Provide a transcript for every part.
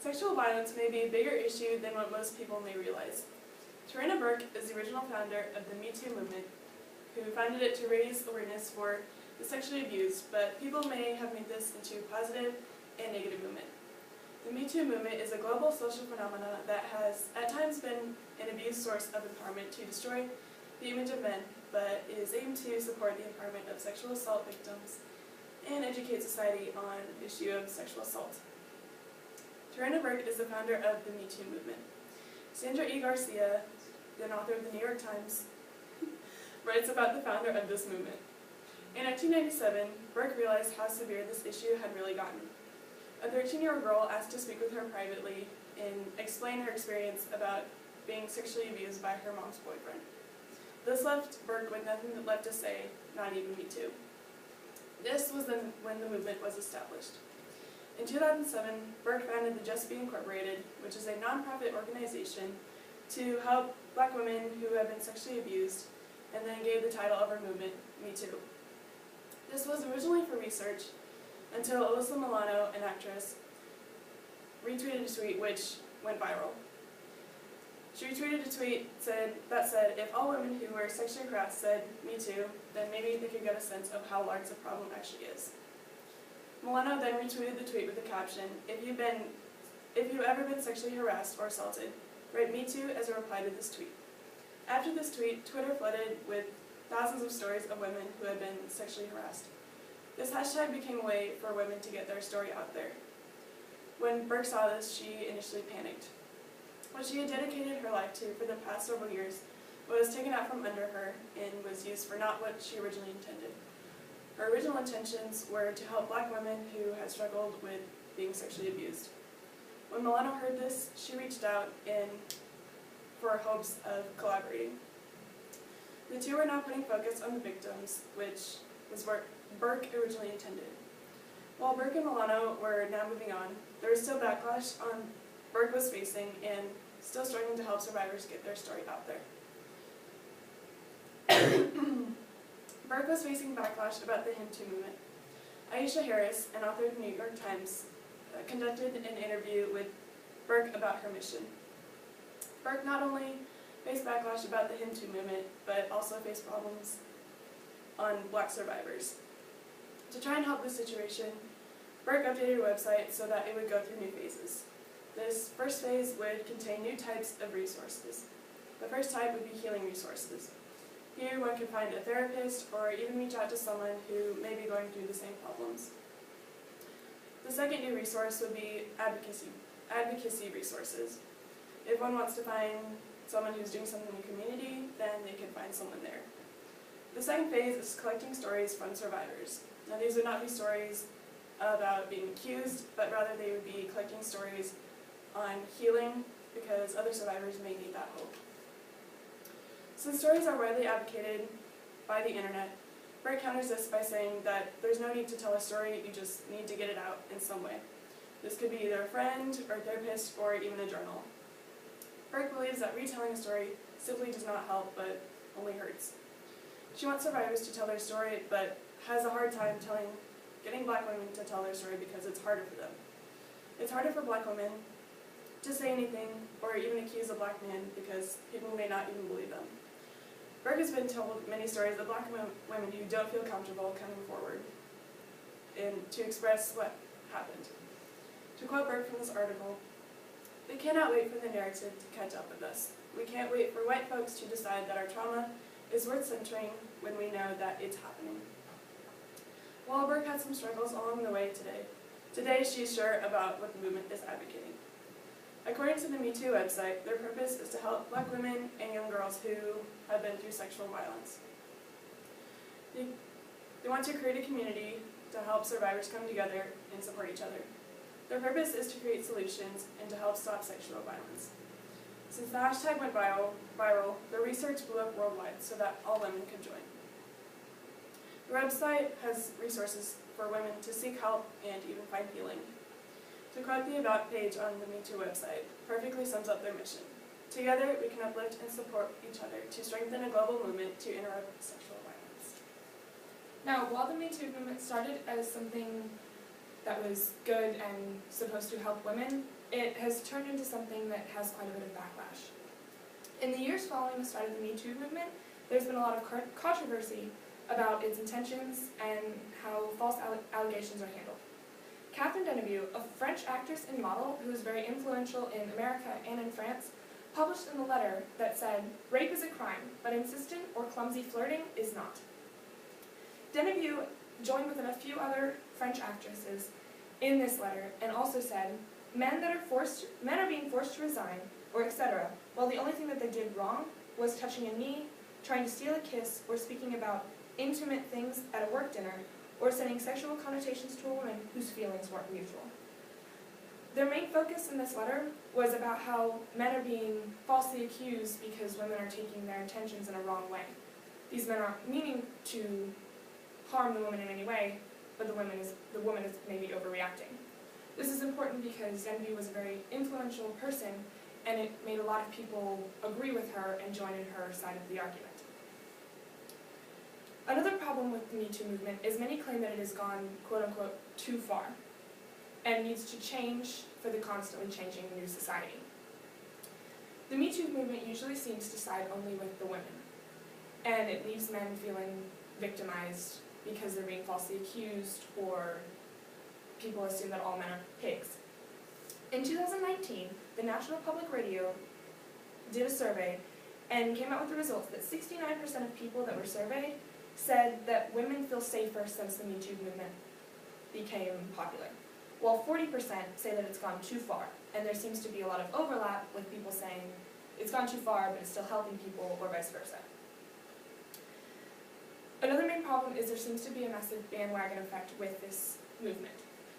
Sexual violence may be a bigger issue than what most people may realize. Corinna is the original founder of the Me Too movement, who founded it to raise awareness for the sexually abused, but people may have made this into a positive and negative movement. The Me Too movement is a global social phenomenon that has at times been an abused source of empowerment to destroy the image of men, but is aimed to support the empowerment of sexual assault victims and educate society on the issue of sexual assault. Corinna is the founder of the Me Too movement. Sandra E. Garcia, an author of the New York Times, writes about the founder of this movement. In 1997, Burke realized how severe this issue had really gotten. A 13-year-old girl asked to speak with her privately and explain her experience about being sexually abused by her mom's boyfriend. This left Burke with nothing left to say, not even Me Too. This was when the movement was established. In 2007, Burke founded the Just Be Incorporated, which is a nonprofit organization to help Black women who have been sexually abused, and then gave the title of her movement, Me Too. This was originally for research until Alyssa Milano, an actress, retweeted a tweet which went viral. She retweeted a tweet that said, if all women who were sexually harassed said, Me Too, then maybe they could get a sense of how large the problem actually is. Milano then retweeted the tweet with the caption, if you've ever been sexually harassed or assaulted, write Me Too as a reply to this tweet. After this tweet, Twitter flooded with thousands of stories of women who had been sexually harassed. This hashtag became a way for women to get their story out there. When Burke saw this, she initially panicked. What she had dedicated her life to for the past several years was taken out from under her and was used for not what she originally intended. Her original intentions were to help Black women who had struggled with being sexually abused. When Milano heard this, she reached out for hopes of collaborating. The two are now putting focus on the victims, which was what Burke originally intended. While Burke and Milano were now moving on, there was still backlash Burke was facing and still struggling to help survivors get their story out there. Burke was facing backlash about the Him Too movement. Aisha Harris, an author of the New York Times, conducted an interview with Burke about her mission. Burke not only faced backlash about the Him Too movement, but also faced problems on Black survivors. To try and help this situation, Burke updated her website so that it would go through new phases. This first phase would contain new types of resources. The first type would be healing resources. Here one could find a therapist or even reach out to someone who may be going through the same problems. The second new resource would be advocacy resources. If one wants to find someone who's doing something in the community, then they can find someone there. The second phase is collecting stories from survivors. Now these would not be stories about being accused, but rather they would be collecting stories on healing because other survivors may need that hope. Since stories are widely advocated by the internet, Burke counters this by saying that there's no need to tell a story, you just need to get it out in some way. This could be either a friend or a therapist or even a journal. Burke believes that retelling a story simply does not help, but only hurts. She wants survivors to tell their story, but has a hard time getting Black women to tell their story because it's harder for them. It's harder for Black women to say anything or even accuse a Black man because people may not even believe them. Burke has been told many stories of Black women who don't feel comfortable coming forward and to express what happened. To quote Burke from this article, "We cannot wait for the narrative to catch up with us. We can't wait for white folks to decide that our trauma is worth centering when we know that it's happening." While Burke had some struggles along the way today she's sure about what the movement is advocating. According to the Me Too website, their purpose is to help Black women and young girls who have been through sexual violence. They want to create a community to help survivors come together and support each other. Their purpose is to create solutions and to help stop sexual violence. Since the hashtag went viral, their research blew up worldwide so that all women could join. The website has resources for women to seek help and even find healing. To quote the About page on the Me Too website, perfectly sums up their mission. Together, we can uplift and support each other to strengthen a global movement to interrupt sexual violence. Now, while the Me Too movement started as something that was good and supposed to help women, it has turned into something that has quite a bit of backlash. In the years following the start of the Me Too movement, there's been a lot of controversy about its intentions and how false allegations are handled. Catherine Deneuve, a French actress and model who was very influential in America and in France, published in a letter that said, "Rape is a crime, but insistent or clumsy flirting is not." Deneuve joined with a few other French actresses in this letter and also said, men are being forced to resign, or etc., while the only thing that they did wrong was touching a knee, trying to steal a kiss, or speaking about intimate things at a work dinner, or sending sexual connotations to a woman whose feelings weren't mutual. Their main focus in this letter was about how men are being falsely accused because women are taking their intentions in a wrong way. These men aren't meaning to harm the woman in any way, but the woman is maybe overreacting. This is important because Deneuve was a very influential person, and it made a lot of people agree with her and join in her side of the argument. Another problem with the Me Too movement is many claim that it has gone, quote-unquote, too far, and needs to change for the constantly changing new society. The Me Too movement usually seems to side only with the women, and it leaves men feeling victimized because they're being falsely accused, or people assume that all men are pigs. In 2019, the National Public Radio did a survey and came out with the results that 69% of people that were surveyed said that women feel safer since the Me Too movement became popular, while 40% say that it's gone too far, and there seems to be a lot of overlap with people saying it's gone too far but it's still helping people, or vice versa. Another main problem is there seems to be a massive bandwagon effect with this movement.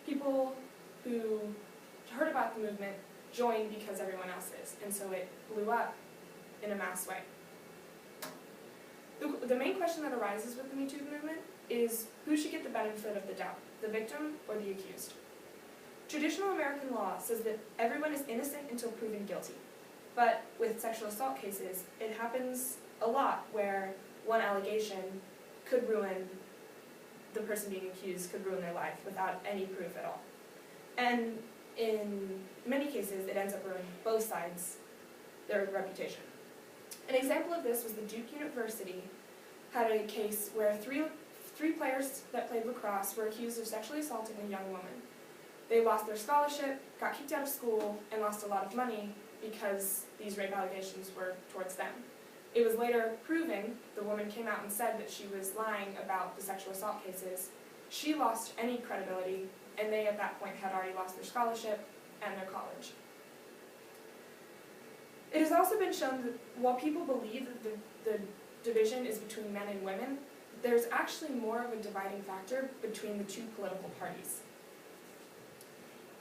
People who heard about the movement joined because everyone else is, and so it blew up in a mass way. The main question that arises with the Me Too movement is who should get the benefit of the doubt, the victim or the accused? Traditional American law says that everyone is innocent until proven guilty, but with sexual assault cases, it happens a lot where one allegation could ruin the person being accused, could ruin their life without any proof at all. And in many cases, it ends up ruining both sides, their reputation. An example of this was the Duke University had a case where three players that played lacrosse were accused of sexually assaulting a young woman. They lost their scholarship, got kicked out of school, and lost a lot of money because these rape allegations were towards them. It was later proven, the woman came out and said that she was lying about the sexual assault cases. She lost any credibility, and they at that point had already lost their scholarship and their college. It has also been shown that while people believe that the division is between men and women, there's actually more of a dividing factor between the two political parties.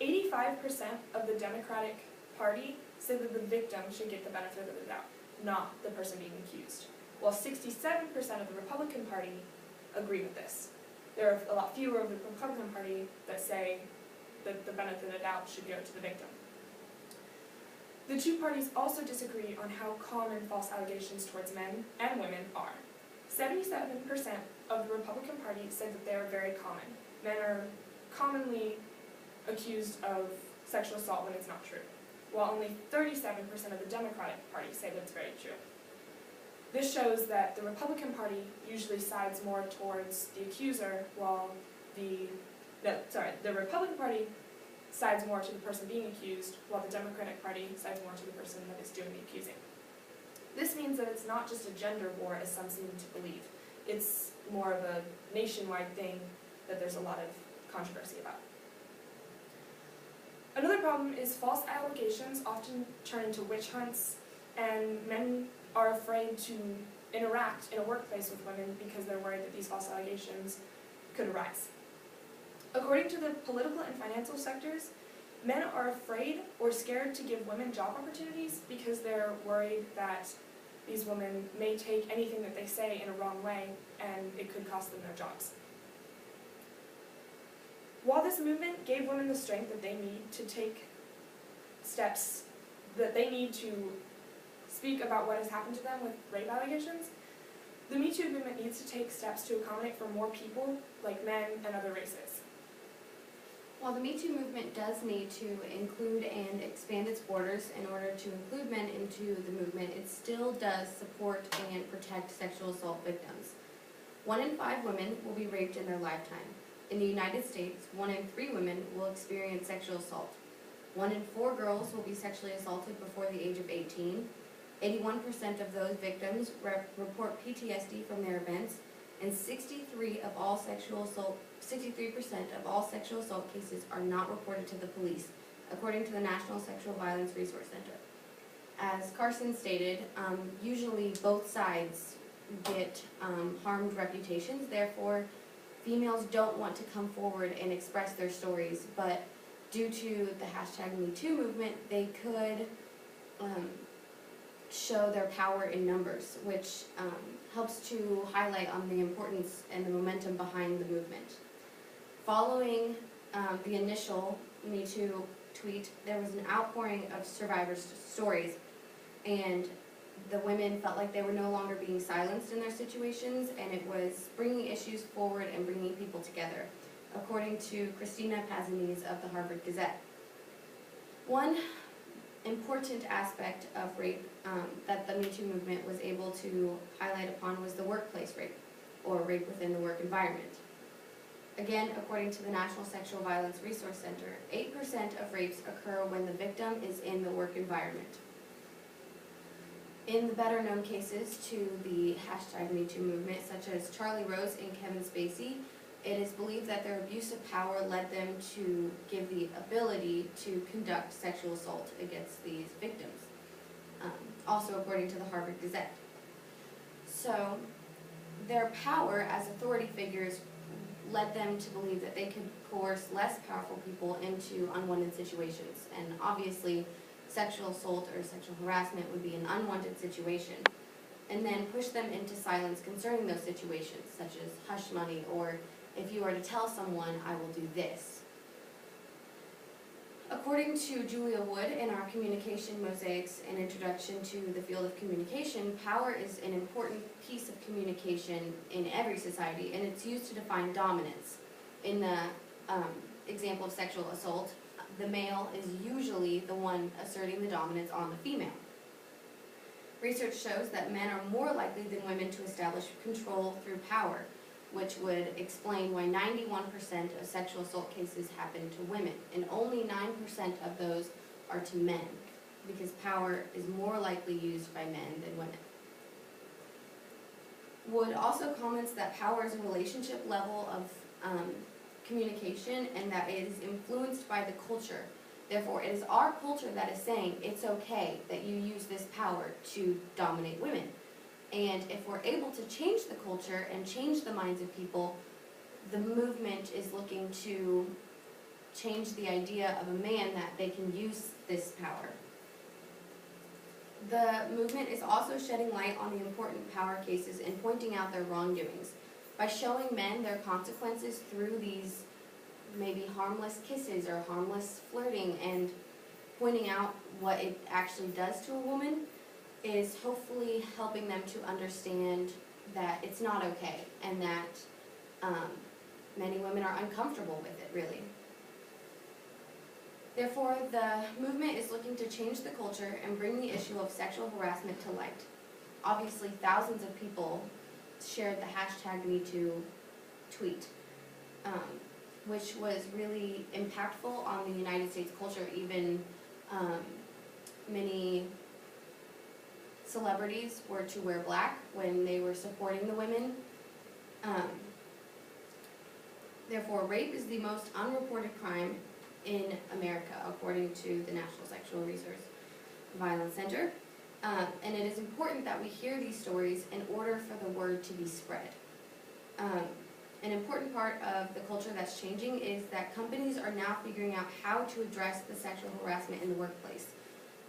85% of the Democratic Party said that the victim should get the benefit of the doubt, not the person being accused, while 67% of the Republican Party agree with this. There are a lot fewer of the Republican Party that say that the benefit of the doubt should go to the victim. The two parties also disagree on how common false allegations towards men and women are. 77% of the Republican Party said that they are very common. Men are commonly accused of sexual assault when it's not true, while only 37% of the Democratic Party say that it's very true. This shows that the Republican Party usually sides more towards the accuser, while the Republican Party sides more to the person being accused, while the Democratic Party sides more to the person that is doing the accusing. This means that it's not just a gender war, as some seem to believe. It's more of a nationwide thing that there's a lot of controversy about. Another problem is false allegations often turn into witch hunts, and men are afraid to interact in a workplace with women because they're worried that these false allegations could arise. According to the political and financial sectors, men are afraid or scared to give women job opportunities because they're worried that these women may take anything that they say in a wrong way and it could cost them their jobs. While this movement gave women the strength that they need to take steps, that they need to speak about what has happened to them with rape allegations, the Me Too movement needs to take steps to accommodate for more people, like men and other races. While the Me Too movement does need to include and expand its borders in order to include men into the movement, it still does support and protect sexual assault victims. 1 in 5 women will be raped in their lifetime. In the United States, 1 in 3 women will experience sexual assault. 1 in 4 girls will be sexually assaulted before the age of 18. 81% of those victims report PTSD from their events, and 63% of all sexual assault cases are not reported to the police, according to the National Sexual Violence Resource Center. As Karson stated, usually both sides get harmed reputations, therefore females don't want to come forward and express their stories, but due to the #MeToo movement, they could show their power in numbers, which helps to highlight on the importance and the momentum behind the movement. Following the initial Me Too tweet, there was an outpouring of survivors' stories, and the women felt like they were no longer being silenced in their situations, and it was bringing issues forward and bringing people together, according to Christina Pazanese of the Harvard Gazette. One important aspect of rape that the Me Too movement was able to highlight upon was the workplace rape, or rape within the work environment. Again, according to the National Sexual Violence Resource Center, 8% of rapes occur when the victim is in the work environment. In the better-known cases to the #MeToo movement, such as Charlie Rose and Kevin Spacey, it is believed that their abuse of power led them to give the ability to conduct sexual assault against these victims, also according to the Harvard Gazette. So, their power as authority figures led them to believe that they could coerce less powerful people into unwanted situations, and obviously sexual assault or sexual harassment would be an unwanted situation, and then push them into silence concerning those situations, such as hush money, or if you are to tell someone, I will do this. According to Julia Wood in our Communication Mosaics, an introduction to the field of communication, power is an important piece of communication in every society, and it's used to define dominance. In the example of sexual assault, the male is usually the one asserting the dominance on the female. Research shows that men are more likely than women to establish control through power, which would explain why 91% of sexual assault cases happen to women, and only 9% of those are to men, because power is more likely used by men than women. Wood also comments that power is a relationship level of communication, and that it is influenced by the culture. Therefore, it is our culture that is saying it's okay that you use this power to dominate women. And if we're able to change the culture and change the minds of people, the movement is looking to change the idea of a man that they can use this power. The movement is also shedding light on the important power cases and pointing out their wrongdoings. By showing men their consequences through these maybe harmless kisses or harmless flirting, and pointing out what it actually does to a woman, is hopefully helping them to understand that it's not okay, and that many women are uncomfortable with it, really. Therefore, the movement is looking to change the culture and bring the issue of sexual harassment to light. Obviously, thousands of people shared the #MeToo tweet, which was really impactful on the United States culture. Even many celebrities were to wear black when they were supporting the women. Therefore, rape is the most unreported crime in America, according to the National Sexual Resource Violence Center. And it is important that we hear these stories in order for the word to be spread. An important part of the culture that's changing is that companies are now figuring out how to address the sexual harassment in the workplace.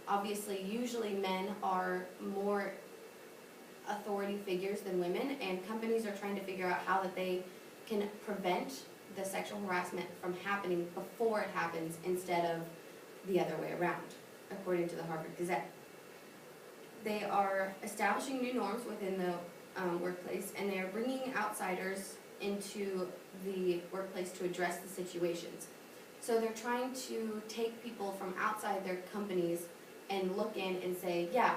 Obviously, usually men are more authority figures than women, and companies are trying to figure out how that they can prevent the sexual harassment from happening before it happens, instead of the other way around, according to the Harvard Gazette. They are establishing new norms within the workplace, and they are bringing outsiders into the workplace to address the situations. So they're trying to take people from outside their companies and look in and say, yeah,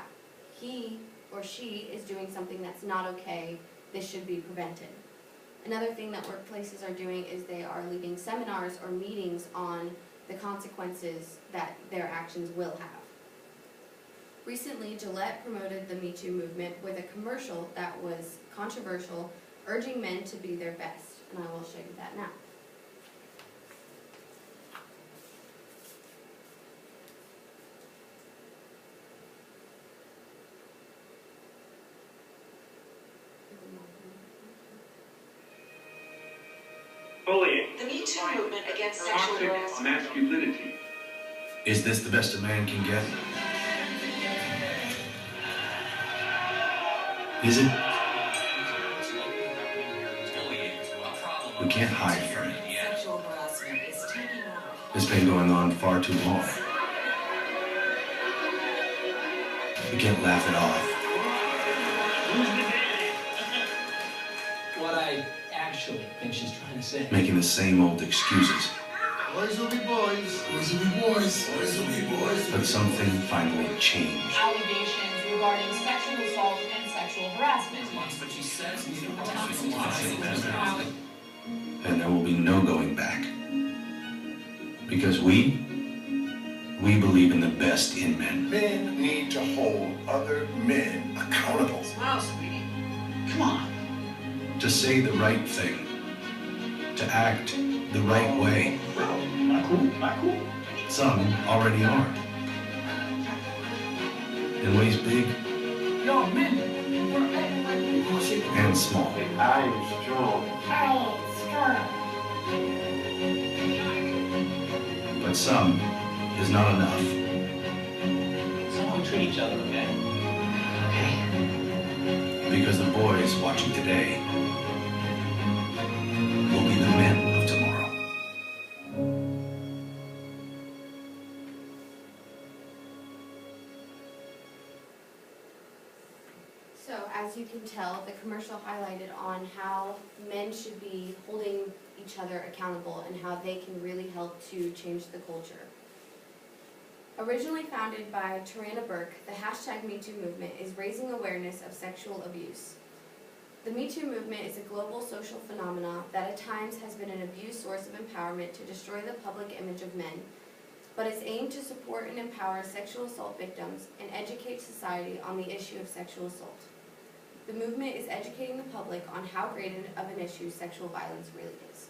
he or she is doing something that's not okay, this should be prevented. Another thing that workplaces are doing is they are leading seminars or meetings on the consequences that their actions will have. Recently, Gillette promoted the Me Too movement with a commercial that was controversial, urging men to be their best, and I will show you that now. Bullying. The Me Too movement against sexual Toxic harassment. masculinity. Is this the best a man can get? Is it? We can't hide from it. Sexual harassment is taking over. It's been going on far too long. We can't laugh it off. What I actually think she's trying to say. Making the same old excuses. Boys will be boys. Boys will be boys. Boys will be boys. But something finally changed. Allegations regarding sexual assault and sexual harassment. But she says And there will be no going back. Because we believe in the best in men. Men need to hold other men accountable. Wow, sweetie. Come on. To say the right thing. To act the right way. Not cool. Some already are. In ways big No, men. and small. I am strong. But some is not enough. Someone treat each other, okay? Because the boys watching today will be the men of tomorrow. So as you can tell, the commercial highlighted on how men should be holding each other accountable and how they can really help to change the culture. Originally founded by Corinna, the hashtag #MeToo movement is raising awareness of sexual abuse. The Me Too movement is a global social phenomenon that at times has been an abused source of empowerment to destroy the public image of men, but is aimed to support and empower sexual assault victims and educate society on the issue of sexual assault. The movement is educating the public on how great of an issue sexual violence really is.